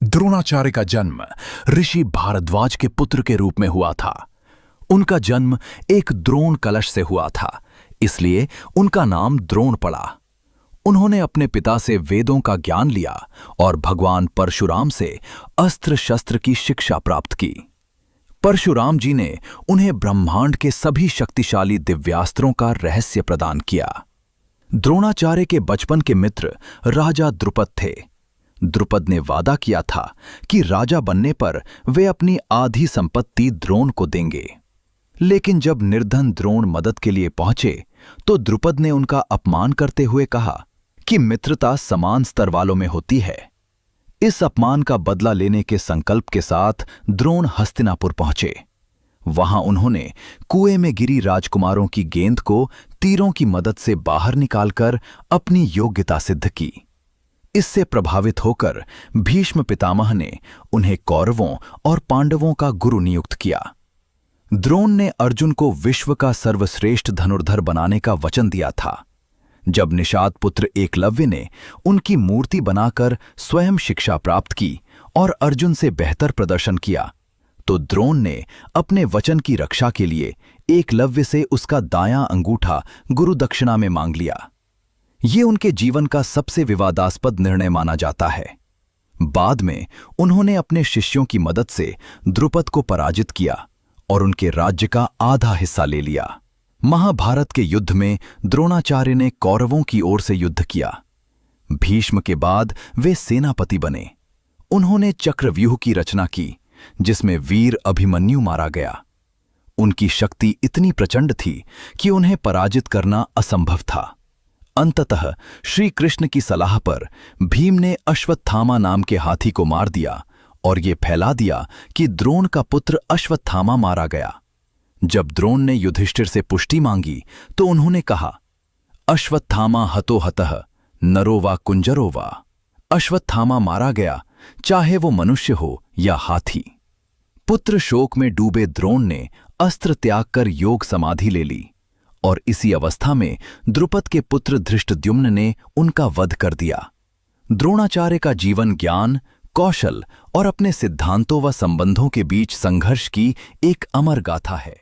द्रोणाचार्य का जन्म ऋषि भारद्वाज के पुत्र के रूप में हुआ था। उनका जन्म एक द्रोण कलश से हुआ था, इसलिए उनका नाम द्रोण पड़ा। उन्होंने अपने पिता से वेदों का ज्ञान लिया और भगवान परशुराम से अस्त्र शस्त्र की शिक्षा प्राप्त की। परशुराम जी ने उन्हें ब्रह्मांड के सभी शक्तिशाली दिव्यास्त्रों का रहस्य प्रदान किया। द्रोणाचार्य के बचपन के मित्र राजा द्रुपद थे। द्रुपद ने वादा किया था कि राजा बनने पर वे अपनी आधी संपत्ति द्रोण को देंगे। लेकिन जब निर्धन द्रोण मदद के लिए पहुंचे तो द्रुपद ने उनका अपमान करते हुए कहा कि मित्रता समान स्तर वालों में होती है। इस अपमान का बदला लेने के संकल्प के साथ द्रोण हस्तिनापुर पहुंचे। वहां उन्होंने कुएं में गिरी राजकुमारों की गेंद को तीरों की मदद से बाहर निकालकर अपनी योग्यता सिद्ध की। इससे प्रभावित होकर भीष्म पितामह ने उन्हें कौरवों और पांडवों का गुरु नियुक्त किया। द्रोण ने अर्जुन को विश्व का सर्वश्रेष्ठ धनुर्धर बनाने का वचन दिया था। जब निषाद पुत्र एकलव्य ने उनकी मूर्ति बनाकर स्वयं शिक्षा प्राप्त की और अर्जुन से बेहतर प्रदर्शन किया, तो द्रोण ने अपने वचन की रक्षा के लिए एकलव्य से उसका दायां अंगूठा गुरु दक्षिणा में मांग लिया। ये उनके जीवन का सबसे विवादास्पद निर्णय माना जाता है। बाद में उन्होंने अपने शिष्यों की मदद से द्रुपद को पराजित किया और उनके राज्य का आधा हिस्सा ले लिया। महाभारत के युद्ध में द्रोणाचार्य ने कौरवों की ओर से युद्ध किया। भीष्म के बाद वे सेनापति बने। उन्होंने चक्रव्यूह की रचना की, जिसमें वीर अभिमन्यु मारा गया। उनकी शक्ति इतनी प्रचंड थी कि उन्हें पराजित करना असंभव था। अंततः श्री कृष्ण की सलाह पर भीम ने अश्वत्थामा नाम के हाथी को मार दिया और ये फैला दिया कि द्रोण का पुत्र अश्वत्थामा मारा गया। जब द्रोण ने युधिष्ठिर से पुष्टि मांगी तो उन्होंने कहा, अश्वत्थामा हतो हतः नरो वा कुंजरो वा। अश्वत्थामा मारा गया, चाहे वो मनुष्य हो या हाथी। पुत्र शोक में डूबे द्रोण ने अस्त्र त्याग कर योग समाधि ले ली और इसी अवस्था में द्रुपद के पुत्र धृष्टद्युम्न ने उनका वध कर दिया। द्रोणाचार्य का जीवन ज्ञान, कौशल और अपने सिद्धांतों व संबंधों के बीच संघर्ष की एक अमर गाथा है।